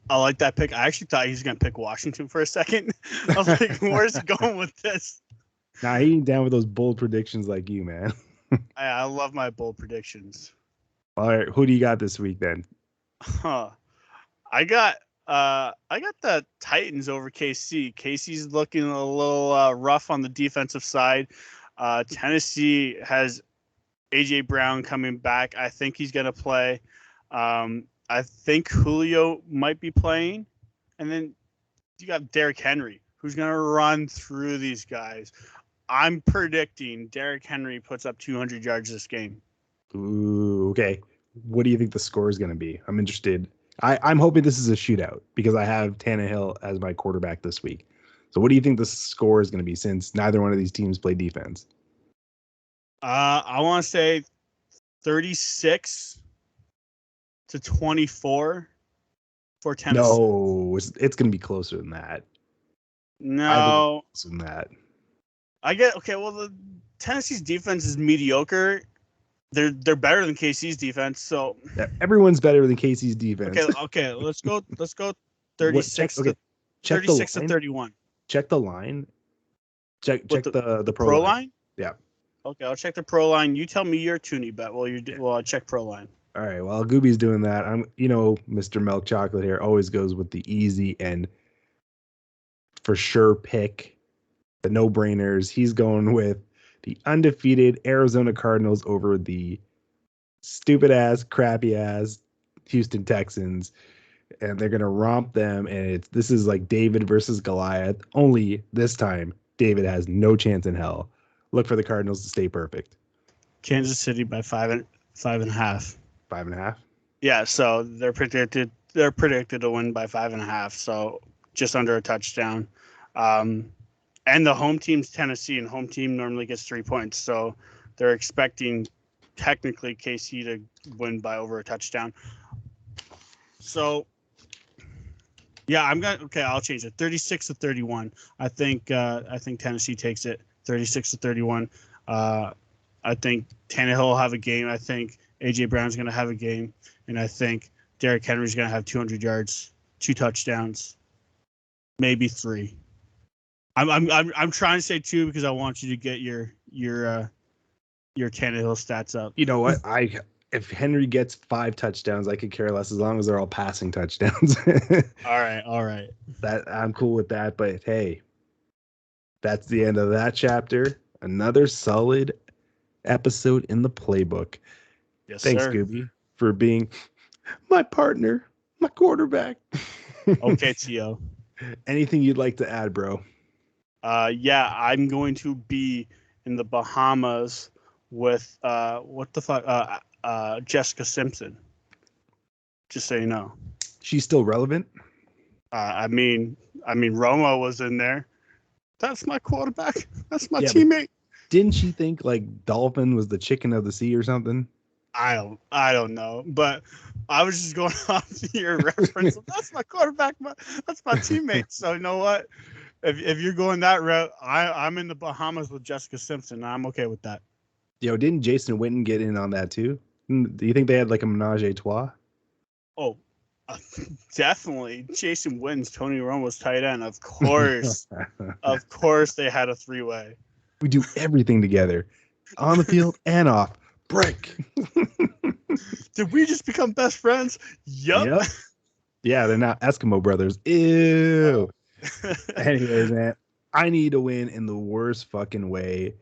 Speaker 1: I like that pick. I actually thought he was going to pick Washington for a second. I was like, where's he going with this?
Speaker 2: Nah, he ain't down with those bold predictions like you, man.
Speaker 1: I love my bold predictions.
Speaker 2: All right, who do you got this week then?
Speaker 1: I got the Titans over KC. KC's looking a little rough on the defensive side. Tennessee has A.J. Brown coming back. I think he's going to play. I think Julio might be playing. And then you got Derrick Henry, who's going to run through these guys. I'm predicting Derrick Henry puts up 200 yards this game.
Speaker 2: Ooh, okay. What do you think the score is going to be? I'm interested. I'm hoping this is a shootout because I have Tannehill as my quarterback this week. So what do you think the score is going to be, since neither one of these teams play defense?
Speaker 1: I want to say 36-24 for Tennessee.
Speaker 2: No, it's going to be closer than that.
Speaker 1: No.
Speaker 2: Closer than that.
Speaker 1: Well, the Tennessee's defense is mediocre. They're better than KC's defense, so
Speaker 2: everyone's better than KC's defense.
Speaker 1: Okay, let's go 36 to 31.
Speaker 2: Check the line. Check the
Speaker 1: pro line?
Speaker 2: Yeah.
Speaker 1: Okay, I'll check the pro line. You tell me your Toonie bet while I check pro line.
Speaker 2: All right. While Goobie's doing that, Mr. Milk Chocolate here always goes with the easy and for sure pick, the no-brainers. He's going with the undefeated Arizona Cardinals over the stupid-ass, crappy-ass Houston Texans. And they're going to romp them. And this is like David versus Goliath. Only this time, David has no chance in hell. Look for the Cardinals to stay perfect.
Speaker 1: Kansas City by 5.5.
Speaker 2: 5.5?
Speaker 1: Yeah, so they're predicted to win by 5.5. So just under a touchdown. And the home team's Tennessee, and home team normally gets 3 points. So they're expecting technically KC to win by over a touchdown. So, yeah, I'll change it. 36-31. I think Tennessee takes it 36-31. I think Tannehill will have a game. I think A.J. Brown's going to have a game. And I think Derrick Henry's going to have 200 yards, 2 touchdowns, maybe 3. I'm trying to say 2 because I want you to get your Tannehill stats up.
Speaker 2: You know what? If Henry gets 5 touchdowns, I could care less as long as they're all passing touchdowns.
Speaker 1: All right.
Speaker 2: That I'm cool with that. But hey, that's the end of that chapter. Another solid episode in the playbook.
Speaker 1: Yes,
Speaker 2: Thanks,
Speaker 1: sir.
Speaker 2: Goobie, for being my partner, my quarterback.
Speaker 1: Okay, T.O.
Speaker 2: Anything you'd like to add, bro?
Speaker 1: Yeah, I'm going to be in the Bahamas with Jessica Simpson. Just so you know.
Speaker 2: She's still relevant?
Speaker 1: I mean, Romo was in there. That's my quarterback. That's my teammate.
Speaker 2: Didn't she think like dolphin was the chicken of the sea or something?
Speaker 1: I don't know, but I was just going off your reference. That's my quarterback. That's my teammate. So you know what? If you're going that route, I'm in the Bahamas with Jessica Simpson. I'm okay with that.
Speaker 2: Yo, didn't Jason Witten get in on that too? Do you think they had like a menage a trois?
Speaker 1: Oh, definitely. Jason Witten's Tony Romo's tight end. Of course. Of course they had a 3-way.
Speaker 2: We do everything together. On the field and off. Break.
Speaker 1: Did we just become best friends? Yep.
Speaker 2: Yeah, they're not Eskimo brothers. Ew. Anyways, man, I need to win in the worst fucking way.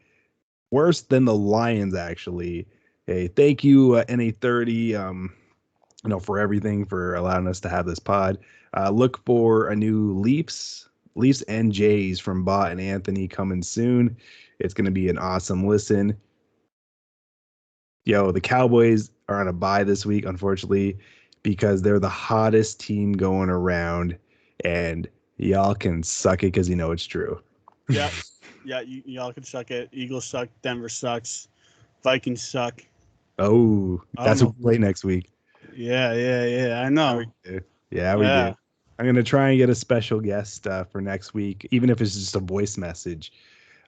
Speaker 2: Worse than the Lions, actually. Hey, thank you, NA30, for everything, for allowing us to have this pod. Look for a new Leafs and Jays from Bot and Anthony coming soon. It's going to be an awesome listen. Yo, the Cowboys are on a bye this week, unfortunately, because they're the hottest team going around, and y'all can suck it because you know it's true.
Speaker 1: Yeah, y'all can suck it. Eagles suck. Denver sucks. Vikings suck.
Speaker 2: Oh, that's what we play next week.
Speaker 1: Yeah. I know.
Speaker 2: Yeah, we do. I'm going to try and get a special guest for next week, even if it's just a voice message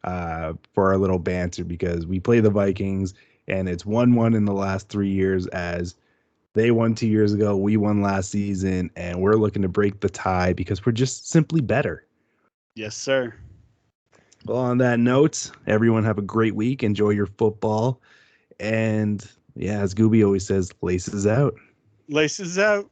Speaker 2: for our little banter, because we play the Vikings, and it's 1-1 in the last 3 years, as they won 2 years ago. We won last season, and we're looking to break the tie because we're just simply better.
Speaker 1: Yes, sir.
Speaker 2: Well, on that note, everyone have a great week. Enjoy your football. And yeah, as Goobie always says, laces out.
Speaker 1: Laces out.